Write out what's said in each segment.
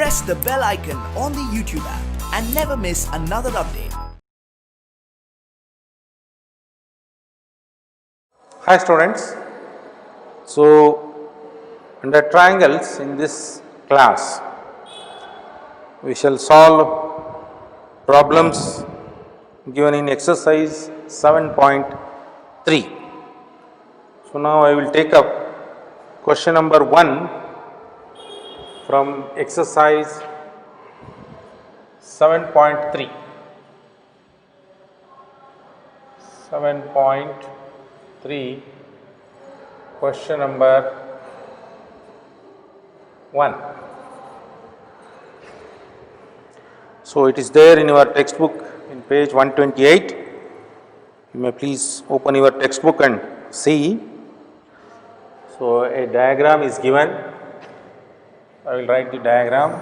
press the bell icon on the YouTube app and never miss another update. Hi students, so under triangles in this class we shall solve problems given in exercise 7.3. So now I will take up question number 1 from exercise 7.3. 7.3 question number 1. So it is there in your textbook in page 128. You may please open your textbook and see. So a diagram is given. I will write the diagram.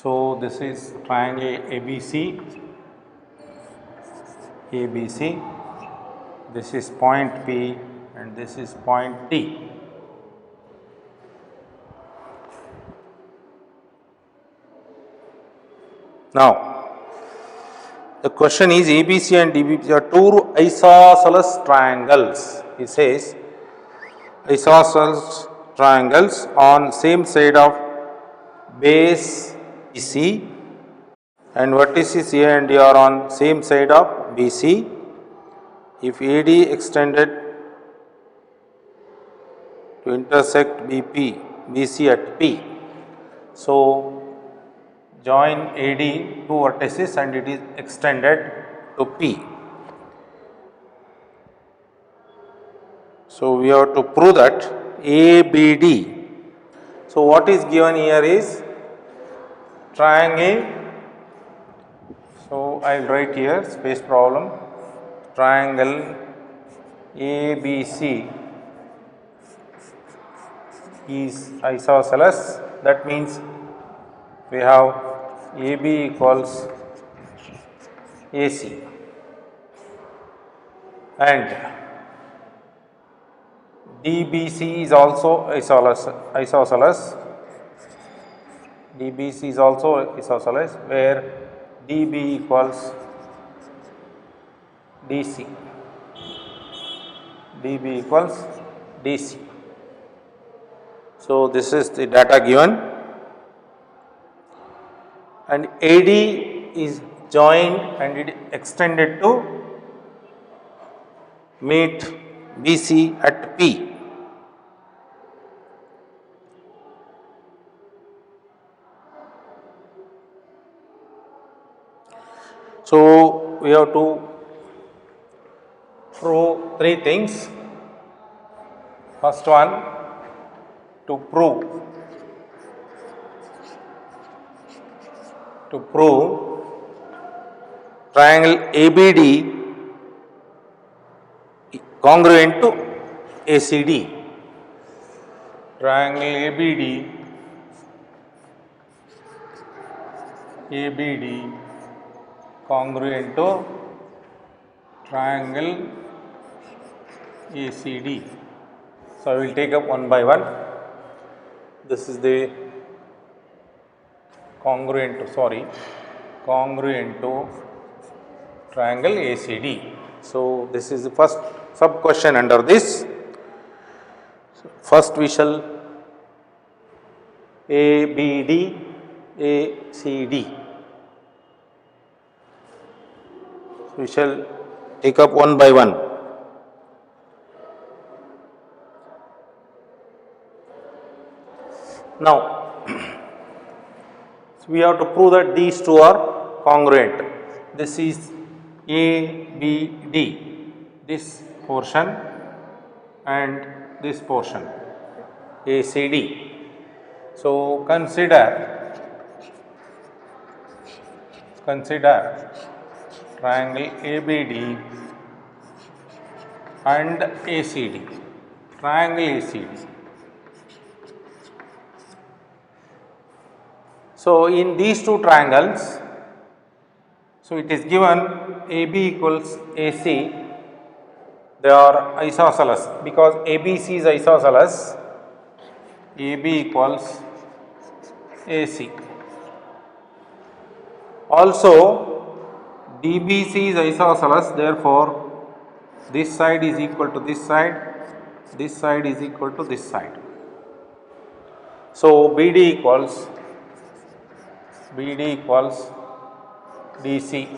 So this is triangle ABC, ABC, this is point P and this is point T. Now the question is ABC and DBP are two isosceles triangles. He says isosceles triangles on same side of base BC and vertices A and D are on same side of BC. If AD extended to intersect BC at P, so join AD two vertices and it is extended to P. So we have to prove that ABD. So what is given here is triangle. So I will write here space problem. Triangle ABC is isosceles. That means we have AB equals AC and DBC is also isosceles. DBC is also isosceles where DB equals DC. DB equals DC. So this is the data given and AD is joined and it extended to meet BC at P. So we have to prove three things. First one, to prove triangle ABD congruent to ACD. Triangle ABD congruent to triangle ACD. So I will take up one by one. This is the congruent to triangle ACD. So this is the first sub question under this. So first we shall ABD ACD. We shall take up one by one. Now, we have to prove that these two are congruent. This is ABD, this portion and this portion ACD. So, consider triangle ABD and ACD, triangle ACD. So, in these two triangles, so it is given AB equals AC, they are isosceles because ABC is isosceles, AB equals AC. Also, DBC is isosceles, therefore, this side is equal to this side is equal to this side. So, BD equals DC.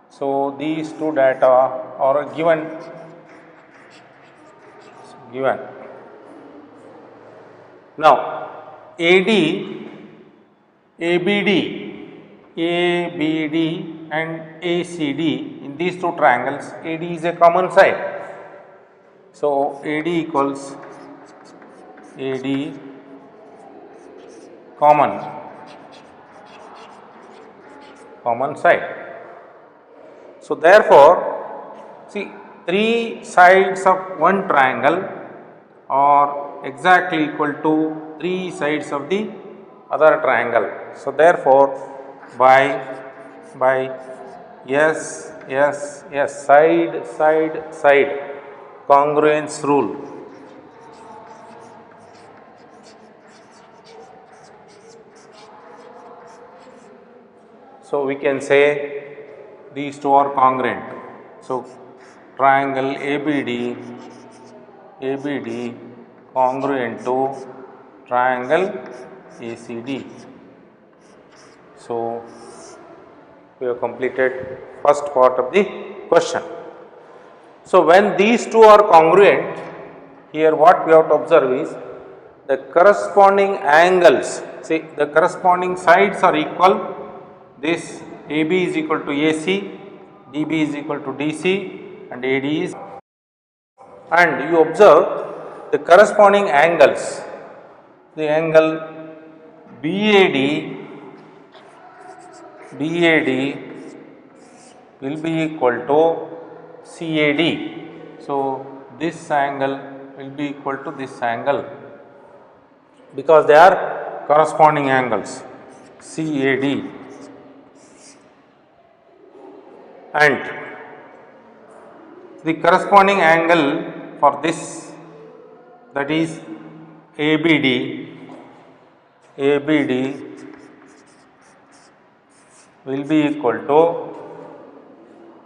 So, these two data are given. Now, AD, ABD and ACD, in these two triangles, AD is a common side. So, AD equals AD common side. So, therefore, see, three sides of one triangle are exactly equal to three sides of the other triangle. So, therefore, by side congruence rule, so we can say these two are congruent. So, triangle ABD congruent to triangle ACD. So, we have completed first part of the question. So, when these two are congruent, here what we have to observe is the corresponding angles, see the corresponding sides are equal. This AB is equal to AC, DB is equal to DC and AD is, and you observe the corresponding angles, the angle BAD will be equal to CAD. So, this angle will be equal to this angle because they are corresponding angles CAD, and the corresponding angle for this, that is ABD will be equal to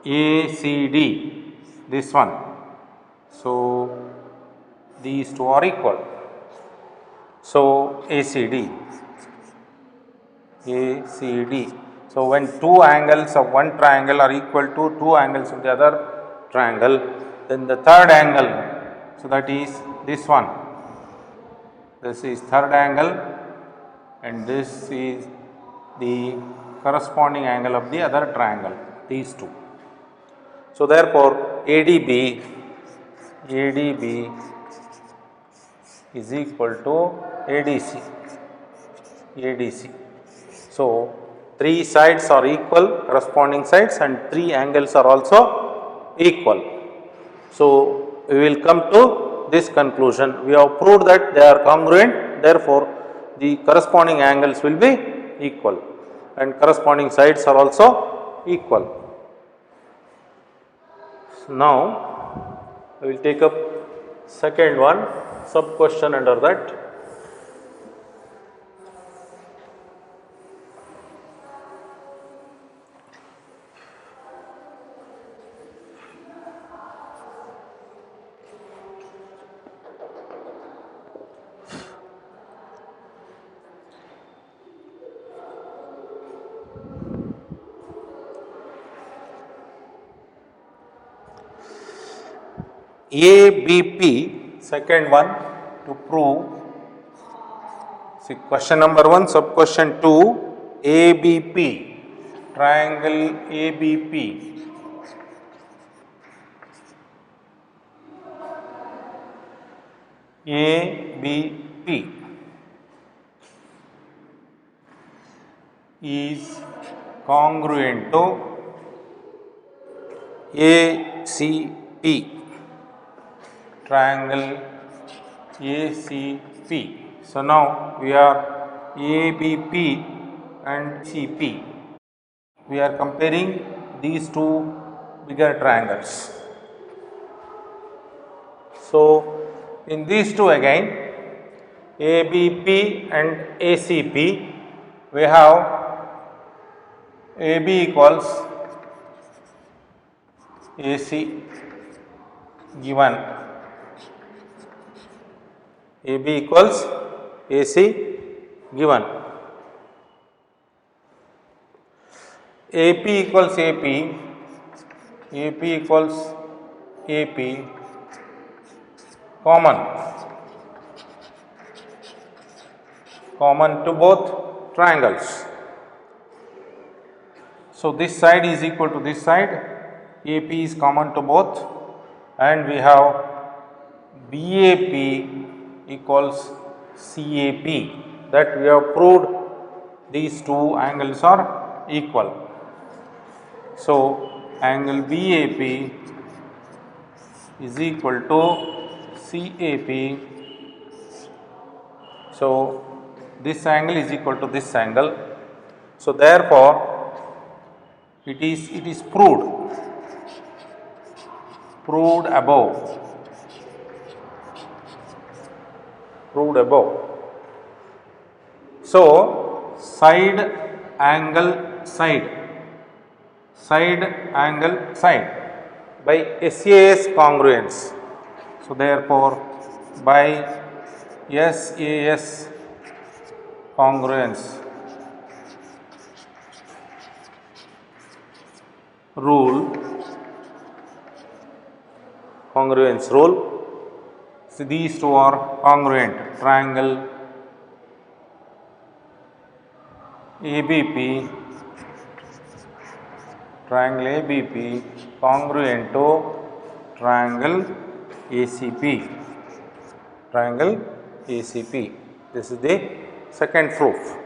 ACD, this one. So, these two are equal. So, ACD. So, when two angles of one triangle are equal to two angles of the other triangle, then the third angle, so that is this one, this is third angle and this is the corresponding angle of the other triangle, these two. So, therefore, ADB is equal to ADC. So, three sides are equal, corresponding sides, and three angles are also equal. So, we will come to this conclusion. We have proved that they are congruent, therefore, the corresponding angles will be equal and corresponding sides are also equal. So, now, I will take up second one, sub question under that. ABP, second one to prove, see question number 1, sub question 2, ABP, triangle ABP. ABP is congruent to ACP, triangle ACP. So now we are ABP and CP. We are comparing these two bigger triangles. So in these two again, ABP and ACP, we have AB equals AC given, AB equals AC given, AP equals AP, AP equals AP, common to both triangles. So this side is equal to this side, AP is common to both, and we have BAP equals CAP, that we have proved these two angles are equal. So angle BAP is equal to CAP. So this angle is equal to this angle. So therefore it is proved above. So side angle side by SAS congruence. So therefore by SAS congruence rule, so these two are congruent, triangle ABP congruent to triangle ACP, This is the second proof.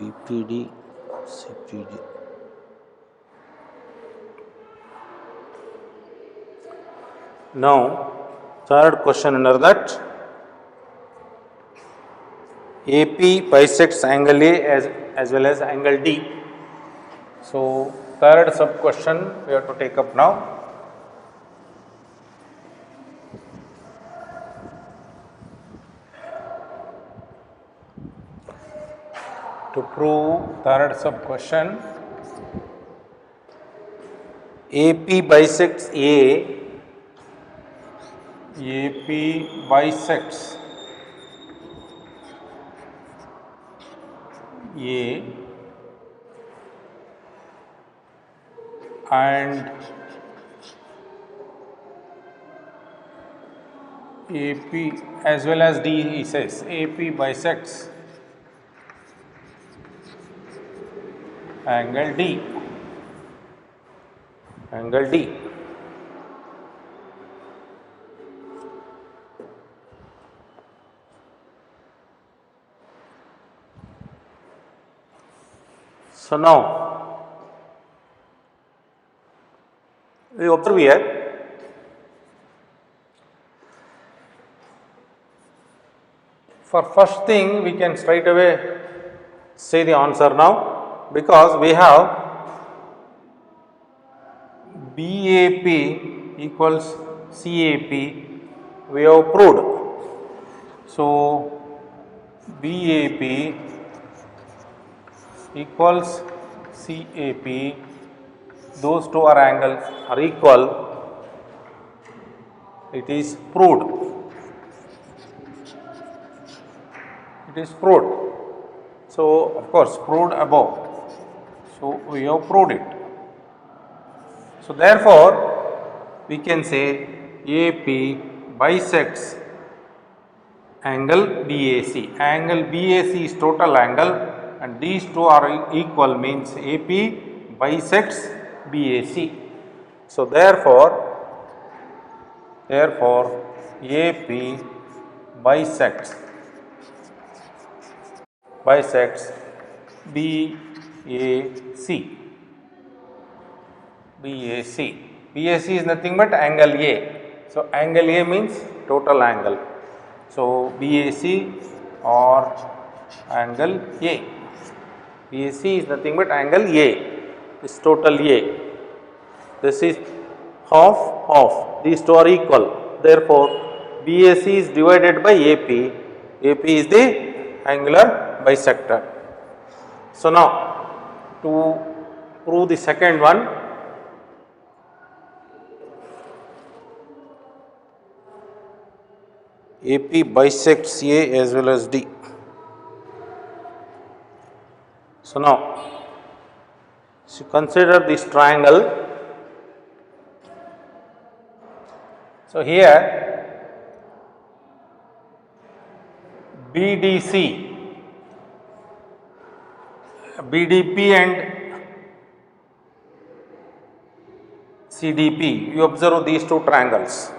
BPD, CPD. Now, third question under that, AP bisects angle A as well as angle D. So, third sub question we have to take up now. To prove third sub question, AP bisects A, AP bisects A and AP as well as D, he says AP bisects angle D. So now we observe here, for first thing we can straight away say the answer now, because we have BAP equals CAP, we have proved. So, BAP equals CAP, those two are angles are equal, it is proved. It is proved. So, of course, proved above. So, we have proved it. So, therefore, we can say AP bisects angle BAC. Angle BAC is total angle and these two are equal, means AP bisects BAC. So, therefore, AP bisects BAC. BAC is nothing but angle A. So, angle A means total angle. So, BAC or angle A. BAC is nothing but angle A, is total A. This is half. These two are equal. Therefore, BAC is divided by AP. AP is the angular bisector. So, now to prove the second one, AP bisects A as well as D. So, now consider this triangle. So, here BDP and CDP, you observe these two triangles.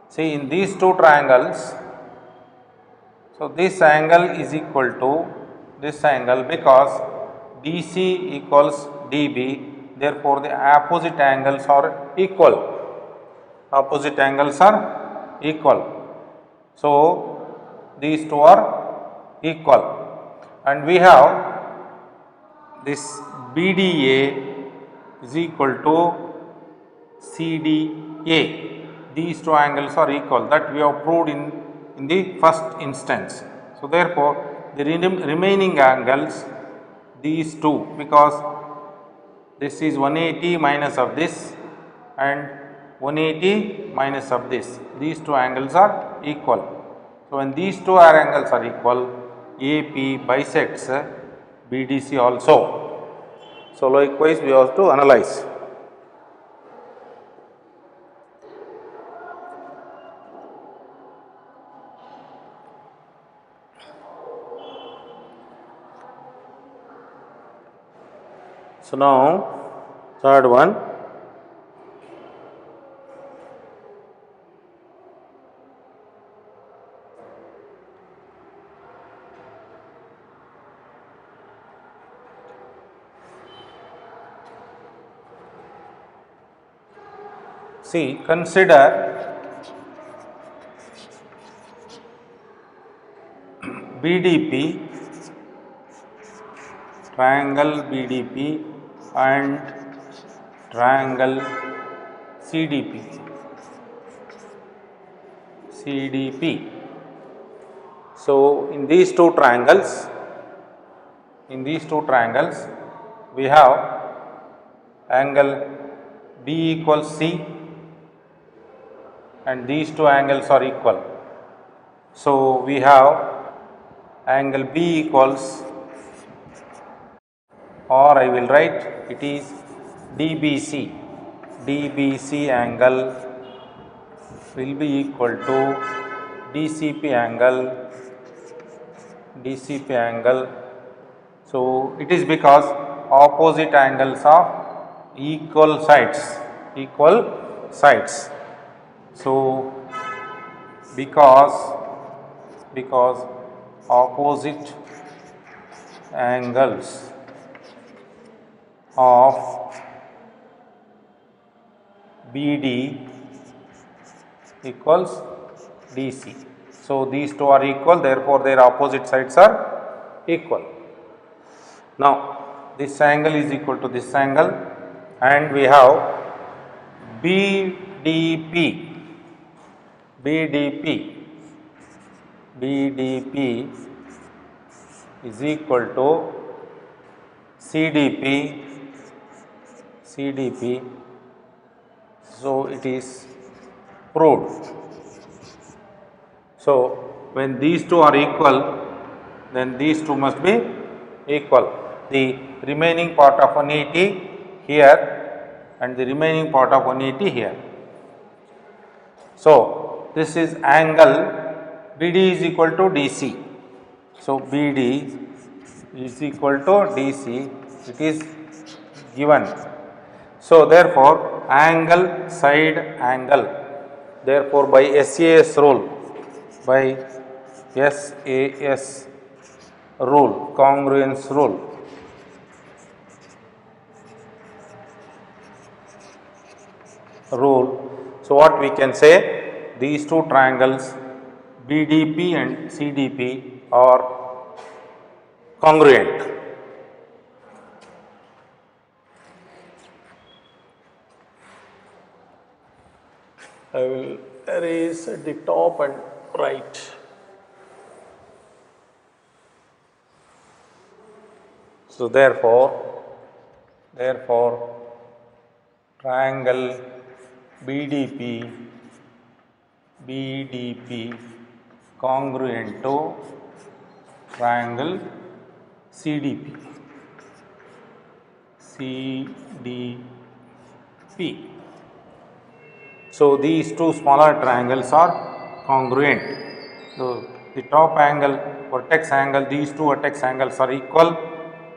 See, in these two triangles, so this angle is equal to this angle because DC equals DB, therefore, the opposite angles are equal. Opposite angles are equal. So, these two are equal and we have this BDA is equal to CDA. These two angles are equal, that we have proved in the first instance. So, therefore, the remaining angles, these two, because this is 180 minus of this and 180 minus of this, these two angles are equal. So, when these two angles are equal, AP bisects BDC also. So, likewise we have to analyze. So, now third one, see, consider BDP, triangle BDP and triangle CDP. So, in these two triangles, we have angle B equals C and these two angles are equal. So, we have angle B equals, or I will write it is DBC. DBC angle will be equal to DCP angle. So, it is because opposite angles of equal sides. So, because opposite angles of BD equals DC. So, these two are equal, therefore, their opposite sides are equal. Now, this angle is equal to this angle, and we have BDP, BDP, BDP is equal to CDP, CDP. So, it is proved. So, when these two are equal, then these two must be equal. The remaining part of 180 here and the remaining part of 180 here. So, this is angle BD is equal to DC. So, BD is equal to DC, it is given. So, therefore, angle side angle, therefore, by SAS rule, by SAS rule, congruence rule, so what we can say, these two triangles BDP and CDP are congruent. I will erase at the top and write. So, therefore, triangle BDP congruent to triangle CDP. So, these two smaller triangles are congruent. So, the top angle, vertex angle, these two vertex angles are equal,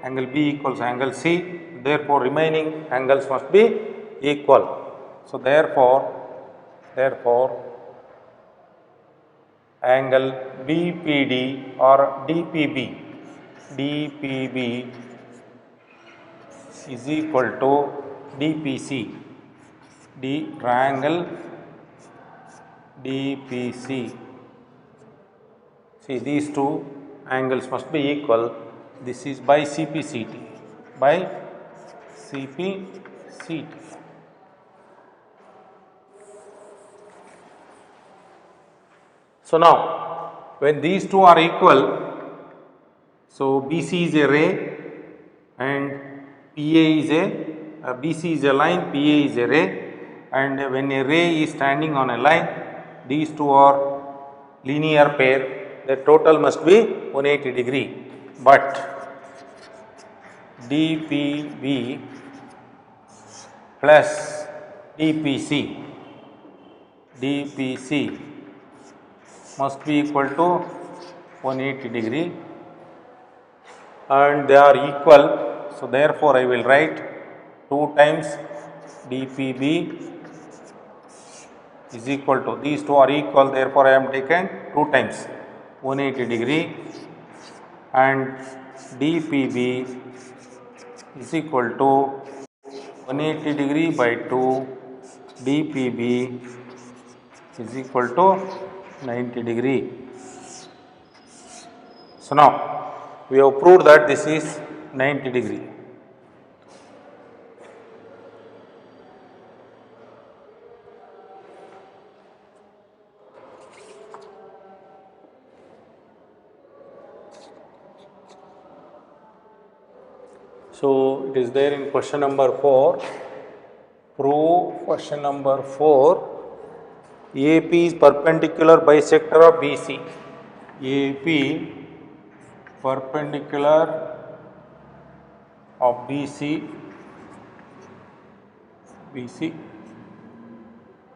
angle B equals angle C, therefore, remaining angles must be equal. So, therefore, angle BPD or DPB is equal to DPC, triangle DPC. See, these two angles must be equal. This is by CPCT, by CPCT. So, now when these two are equal, so BC is a ray and PA is BC is a line, PA is a ray, and when a ray is standing on a line, these two are linear pair, the total must be 180 degree, but DPB plus DPC must be equal to 180 degree and they are equal. So, therefore, I will write 2 times DPB is equal to, these two are equal, therefore, I am taken 2 times 180 degree and DPB is equal to 180 degree by 2, DPB is equal to 90 degree. So, now we have proved that this is 90 degree. So, it is there in question number 4. Prove question number 4. AP is perpendicular bisector of BC. AP perpendicular of BC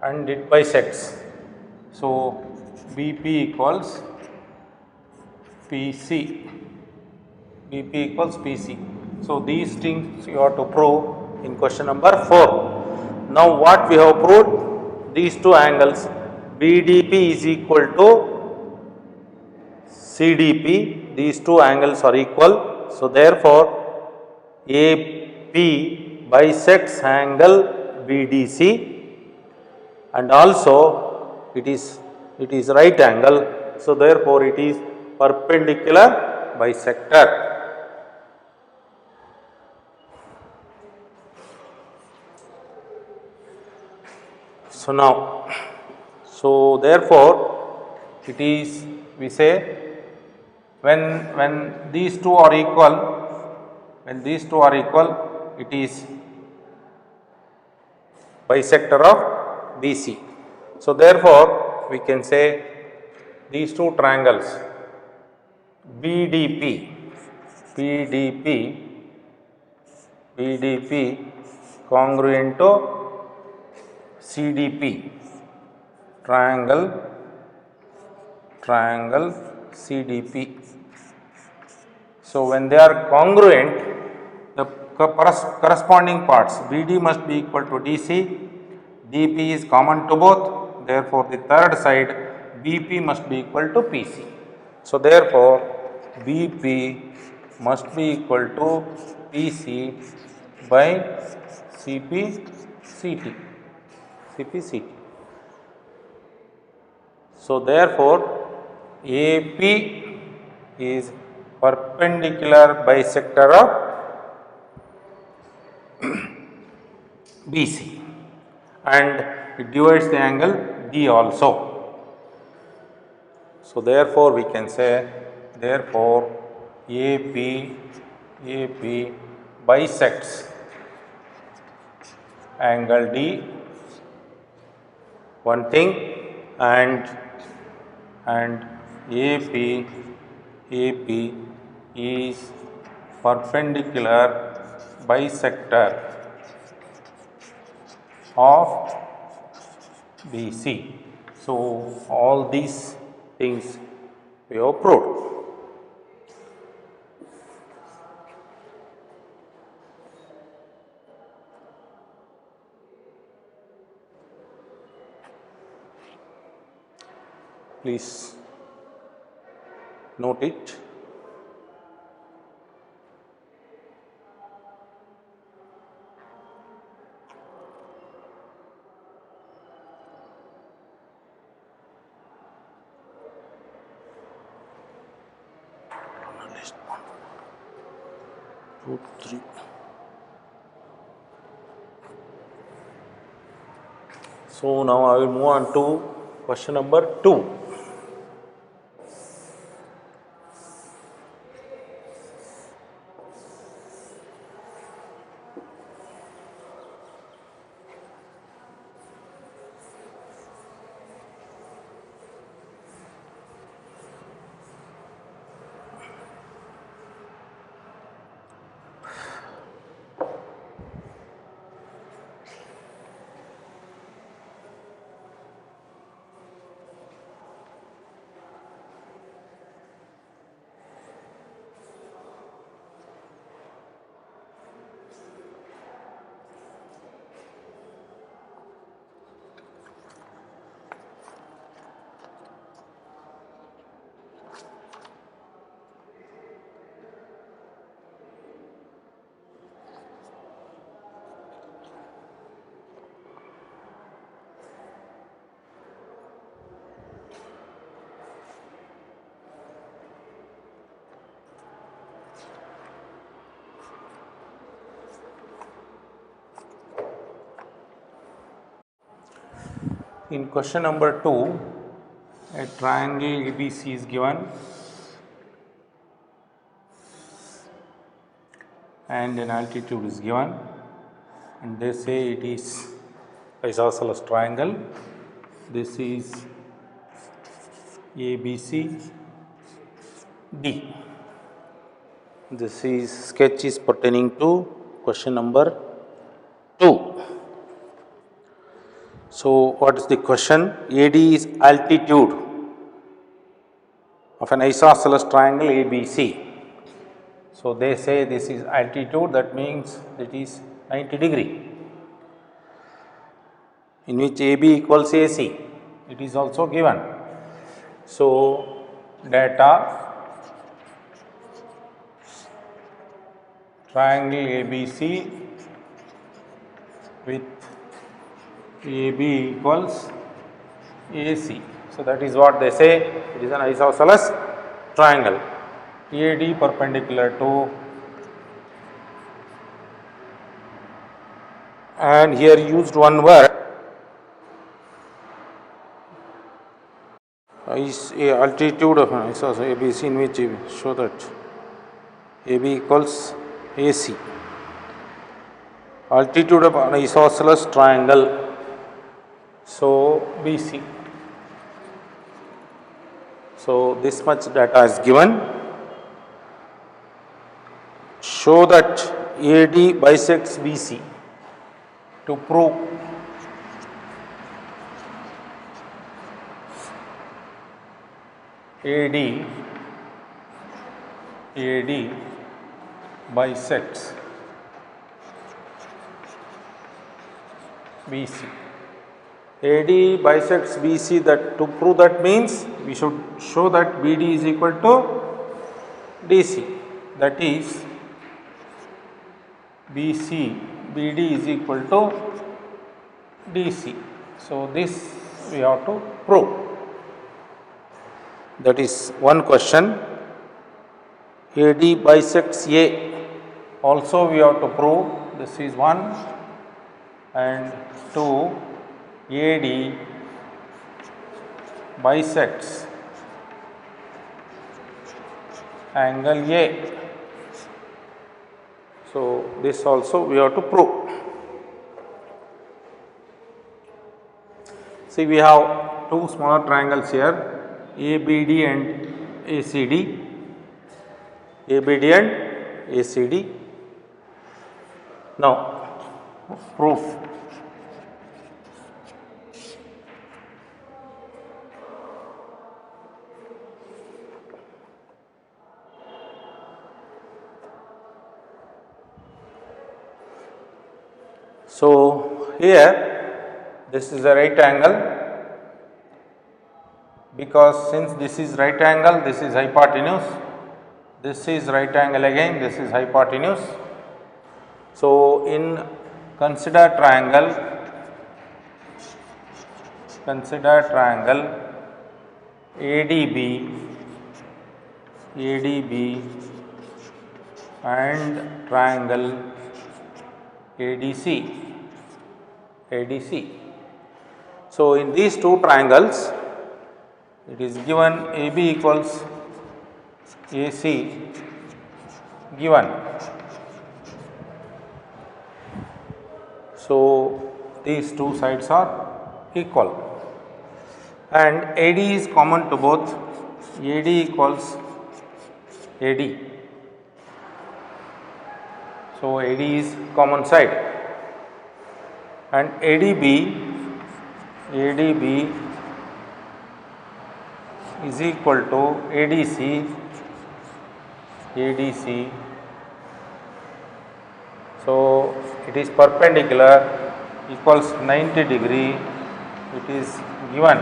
and it bisects. So, BP equals PC. So, these things you have to prove in question number 4. Now, what we have proved? These two angles BDP is equal to CDP, these two angles are equal. So, therefore, AP bisects angle BDC and also it is right angle. So, therefore, it is perpendicular bisector. So now, so therefore, it is, we say, when these two are equal, it is bisector of BC. So therefore, we can say these two triangles BDP, BDP congruent to CDP, triangle CDP. So when they are congruent, the corresponding parts BD must be equal to DC, DP is common to both, therefore the third side BP must be equal to PC. So therefore BP must be equal to PC by CP CT. So therefore AP is perpendicular bisector of BC and it divides the angle D also. So therefore we can say, therefore AP bisects angle D, one thing, and AP is perpendicular bisector of BC. So all these things we have proved. Please note it. Two, three. So now I will move on to question number 2. In question number 2, a triangle ABC is given and an altitude is given, and they say it is isosceles triangle. This is ABC D. This is sketch is pertaining to question number 2. So what is the question? AD is altitude of an isosceles triangle ABC. So they say this is altitude, that means it is 90 degree, in which AB equals AC. It is also given. So data triangle ABC with AB equals AC. So that is what they say, it is an isosceles triangle. AD perpendicular to, and here used one word, is a altitude of ABC in which show that AB equals AC. Altitude of an isosceles triangle, so BC. So this much data is given. Show that AD bisects BC. To prove AD bisects BC. AD bisects BC, that to prove that means we should show that BD is equal to DC, that is BD is equal to DC. So this we have to prove. That is one question. AD bisects A, also we have to prove. This is one, and two, AD bisects angle A. So this also we have to prove. See, we have two smaller triangles here, ABD and ACD. ABD and ACD. Now, proof. So here this is a right angle, because since this is right angle, this is hypotenuse, this is right angle again, this is hypotenuse. So in consider triangle ADB and triangle ADC. So in these two triangles, it is given AB equals AC given. So these two sides are equal, and AD is common to both. AD equals AD. So AD is common side, and ADB is equal to ADC. So it is perpendicular, equals 90 degree. It is given.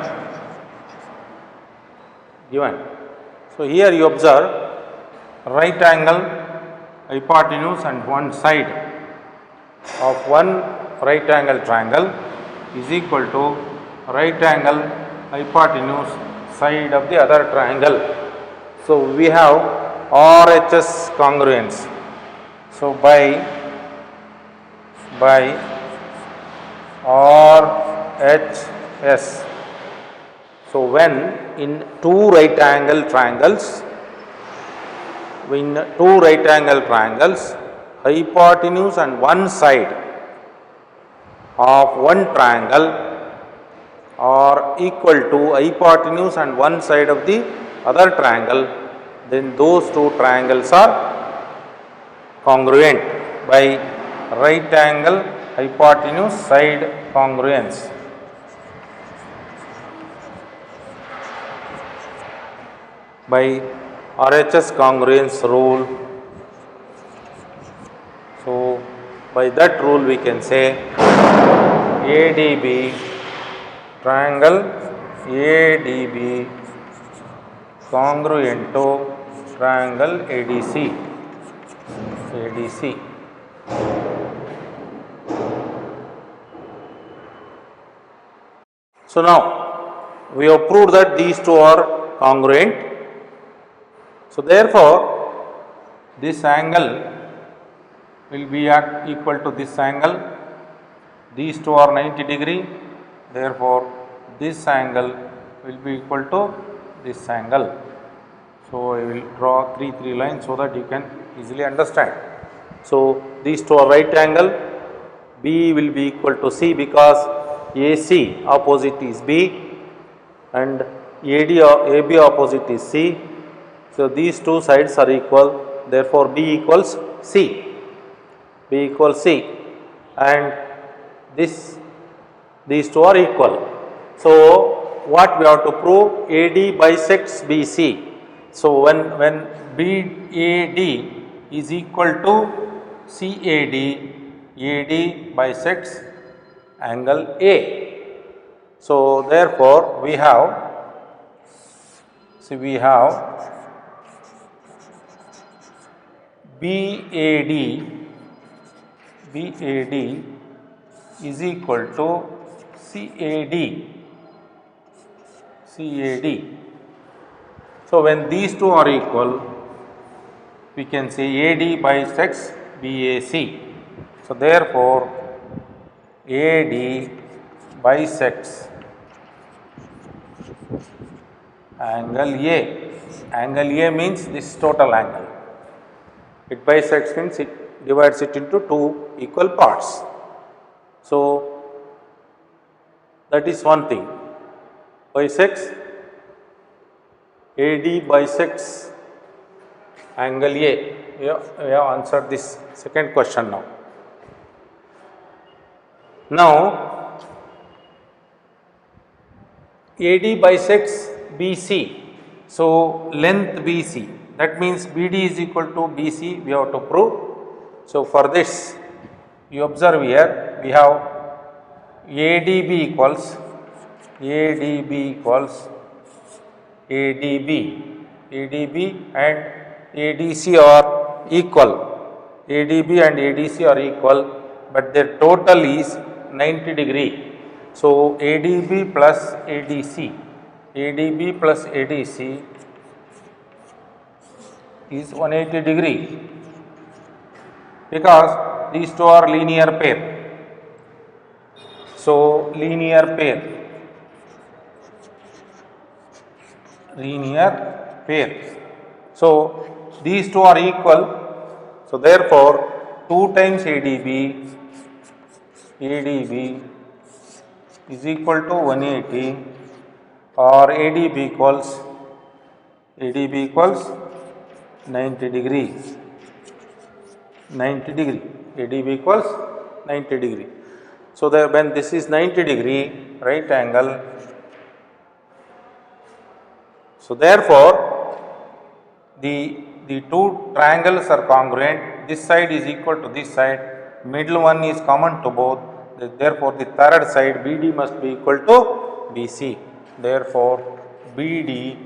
So here you observe right angle, hypotenuse, and one side of one right angle triangle is equal to right angle, hypotenuse, side of the other triangle. So we have RHS congruence. So by RHS, so when in two right angle triangles, hypotenuse and one side of one triangle are equal to hypotenuse and one side of the other triangle, then those two triangles are congruent by right angle, hypotenuse, side congruence. By RHS congruence rule. So by that rule we can say ADB, triangle ADB congruent to triangle ADC. So now we have proved that these two are congruent. So therefore this angle will be equal to this angle. These two are 90 degree. Therefore this angle will be equal to this angle. So I will draw three lines so that you can easily understand. So these two are right angle, B will be equal to C because AC opposite is B and AB opposite is C. So these two sides are equal, therefore B equals C. B equals C, and these two are equal. So what we have to prove? AD bisects BC. So when BAD is equal to CAD, AD bisects angle A. So therefore we have BAD is equal to CAD. So when these two are equal, we can say AD bisects BAC. So therefore AD bisects angle A. Angle A means this total angle. It bisects means it divides it into two equal parts. So that is one thing. Bisects, AD bisects angle A. We have answered this second question now. Now AD bisects BC. So length BC, that means BD is equal to BC, we have to prove. So for this, you observe here, we have ADB equals ADB and ADC are equal. ADB and ADC are equal, but their total is 90 degree. So ADB plus ADC is 180 degree because these two are linear pair. So linear pair. So these two are equal. So therefore 2 times ADB is equal to 180, or ADB equals 90 degrees. ADB equals 90 degree. So that when this is 90 degree right angle, so therefore the two triangles are congruent. This side is equal to this side, middle one is common to both. Therefore the third side BD must be equal to BC. Therefore BD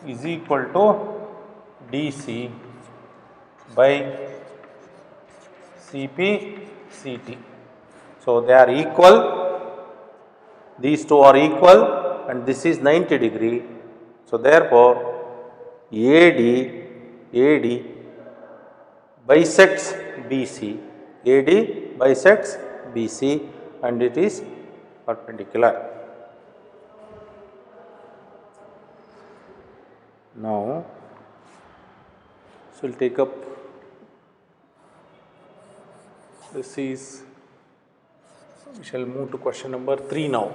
is equal to DC by CT. So they are equal, these two are equal, and this is 90 degree. So therefore AD bisects BC, and it is perpendicular. Now, so we'll take up, this is, we shall move to question number 3 now.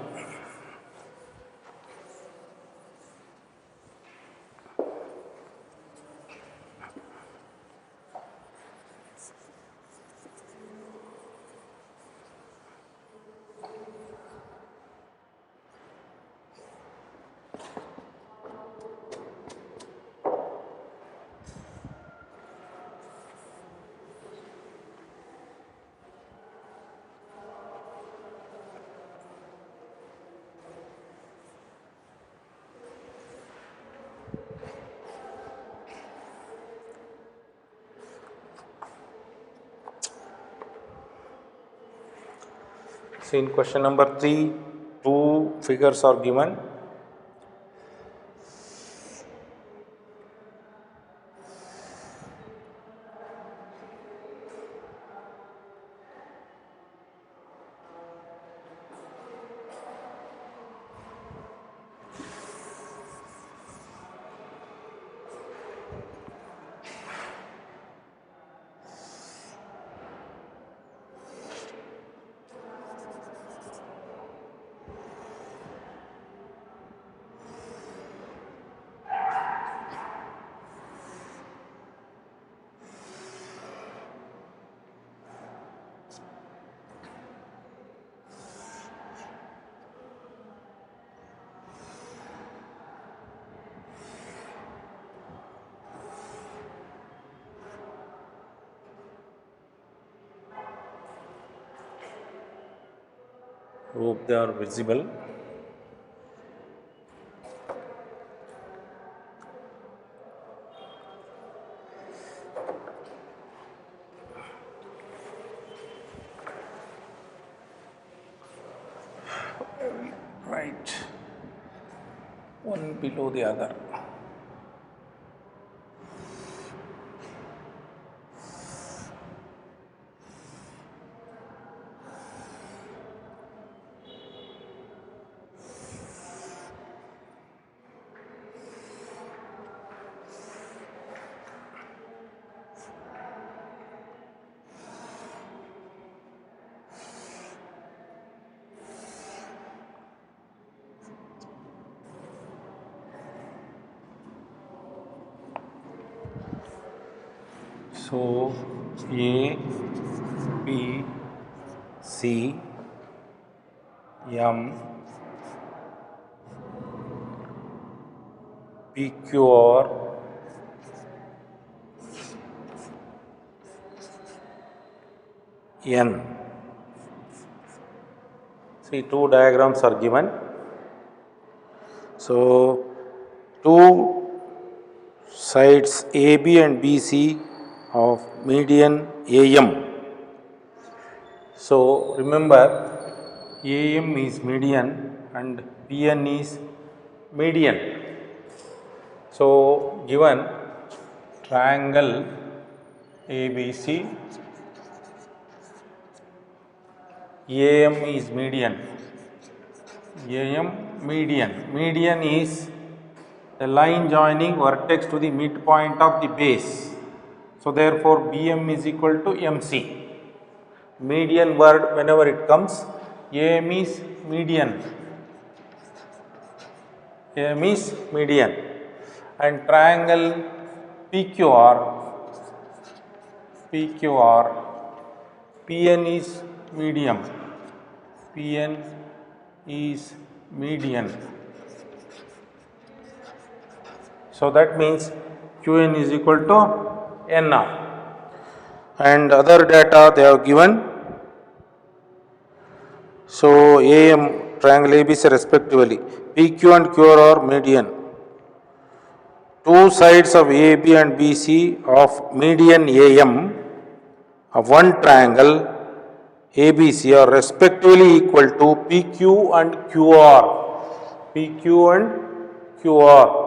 So in question number 3, 2 figures are given. Hope they are visible. Right, one below the other. So, A, B, C, M, P, Q, R, N. See, two diagrams are given. So, two sides AB and BC of median AM. So, remember AM is median and PN is median. So, given triangle ABC, AM is median. AM median. Median is the line joining vertex to the midpoint of the base. So, therefore, BM is equal to MC. Median word whenever it comes, AM is median. AM is median. And triangle PQR, PN is medium. PN is median. So, that means QN is equal to NR. And other data they have given. So, AM, triangle ABC respectively, PQ and QR are median. Two sides of AB and BC of median AM of one triangle ABC are respectively equal to PQ and QR. PQ and QR.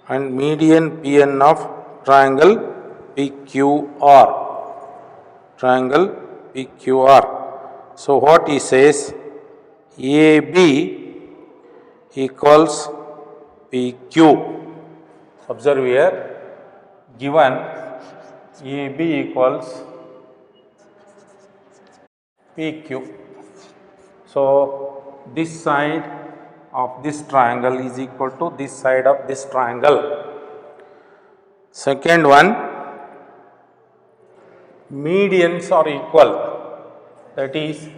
And median PN of triangle PQR. Triangle PQR. So, what he says, AB equals PQ. Observe here, given AB equals PQ. So, this side of this triangle is equal to this side of this triangle. Second one, medians are equal, that is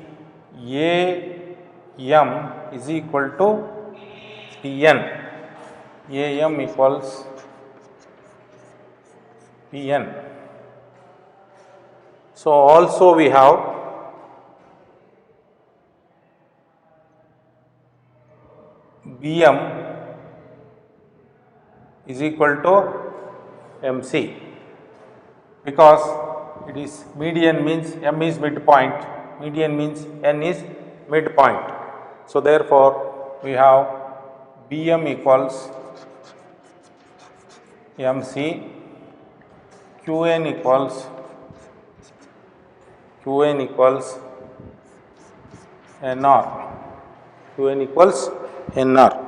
AM is equal to PN. AM equals PN. So, also we have BM is equal to MC, because it is median means M is midpoint, median means N is midpoint. So, therefore, we have BM equals MC, QN equals NR, QN equals NR.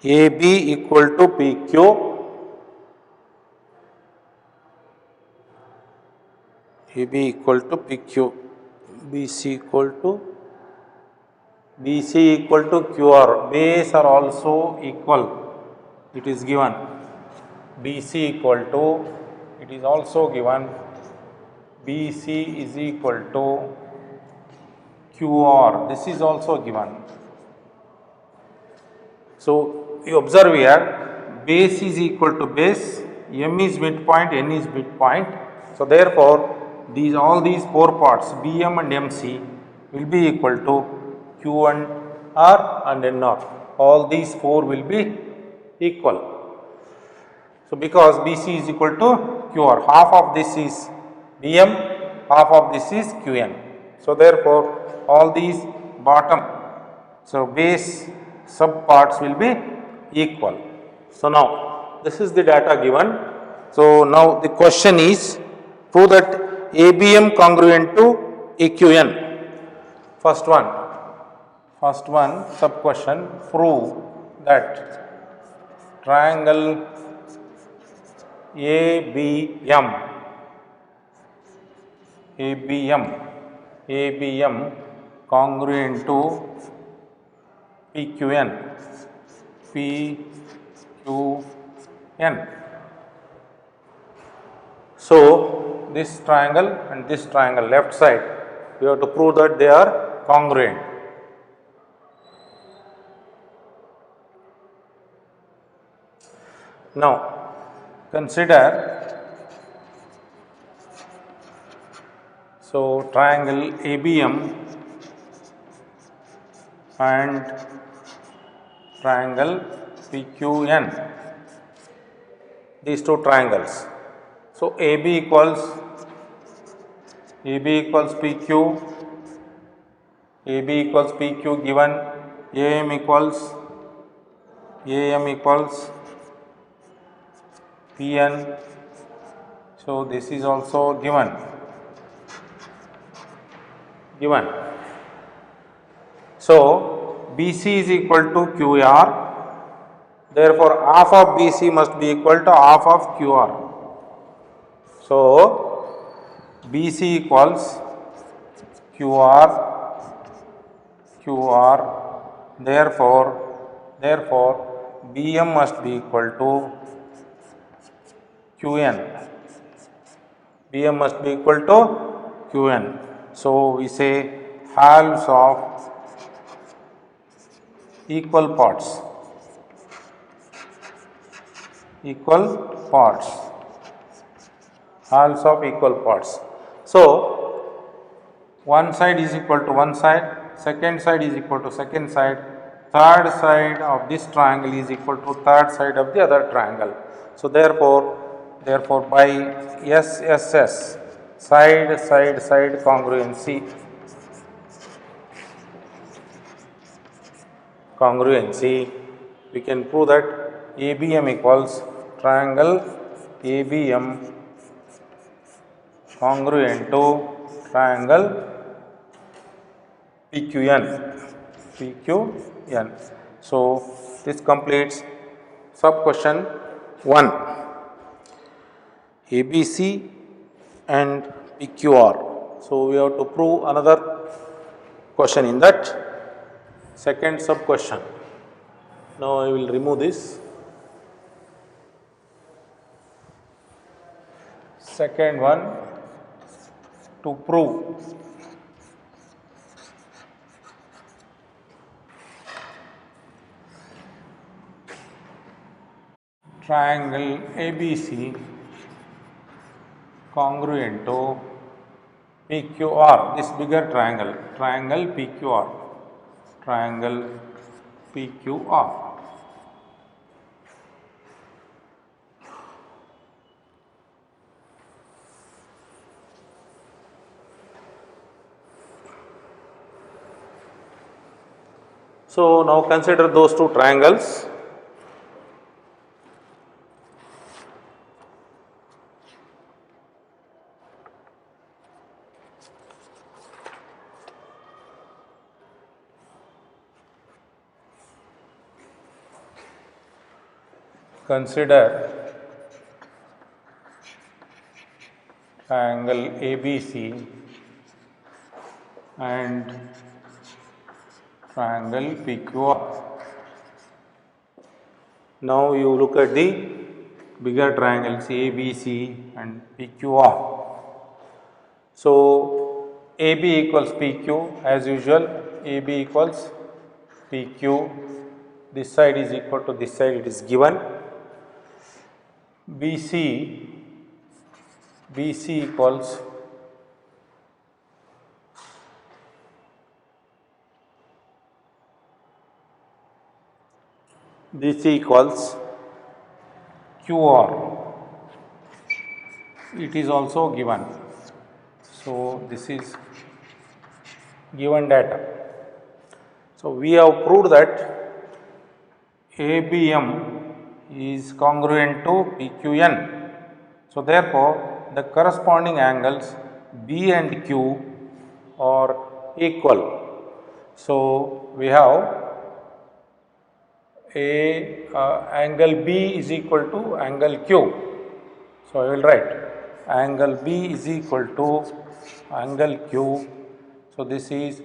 AB equal to PQ, AB equal to PQ, BC equal to QR. Base are also equal, it is given. BC equal to, it is also given, BC is equal to QR, this is also given. So, you observe here, base is equal to base, M is midpoint, N is midpoint. So, therefore, all these four parts BM and MC will be equal to Q1R and NR. All these four will be equal. So, because BC is equal to QR, half of this is BM, half of this is QN. So, therefore, all these bottom, so base sub parts will be equal. So, now this is the data given. So, now the question is prove that ABM congruent to AQN. First one sub question, prove that triangle ABM congruent to PQN. So, this triangle and this triangle left side, we have to prove that they are congruent. Now, consider, so triangle ABM and triangle PQN, these two triangles. So, AB equals PQ, given, AM equals PN. So, this is also given. So, BC is equal to QR, therefore, half of BC must be equal to half of QR. So, BC equals QR, therefore, BM must be equal to QN. So, we say halves of equal parts. So, one side is equal to one side, second side is equal to second side, third side of this triangle is equal to third side of the other triangle. So, therefore, by SSS, side congruency, we can prove that ABM equals triangle ABM congruent to triangle PQN. So, this completes sub question 1, ABC and PQR. So, we have to prove another question in that second sub question. Now, I will remove this. Second one, to prove triangle ABC congruent to PQR, this bigger triangle PQR. So, now consider those two triangles. Consider triangle ABC and triangle PQR. Now, you look at the bigger triangles ABC and PQR. So, AB equals PQ as usual, AB equals PQ, this side is equal to this side, it is given. BC equals QR, it is also given. So, this is given data. So, we have proved that ABM is congruent to PQN. So, therefore, the corresponding angles B and Q are equal. So, we have angle B is equal to angle Q. So, I will write angle B is equal to angle Q. So, this is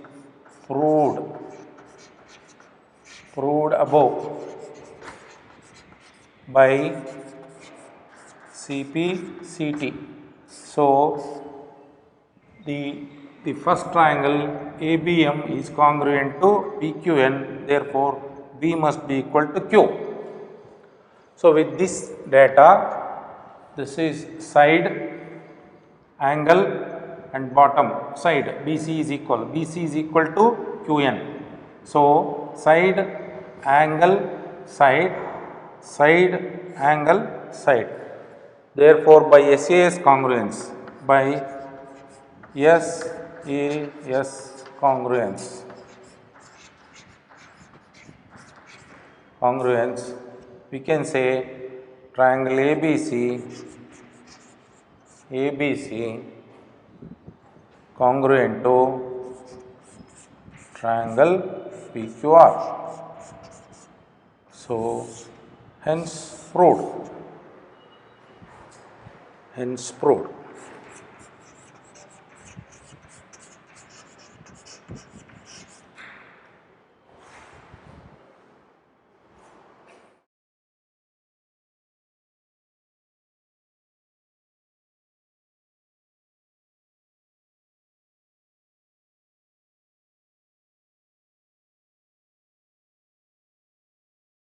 proved above by CP/CT. So, the first triangle ABM is congruent to PQN, therefore, B must be equal to Q. So, with this data, this is side angle and bottom side BC is equal to QN. So, side angle side angle side. Therefore, by SAS congruence, congruence, we can say triangle ABC congruent to triangle PQR. So, hence proved.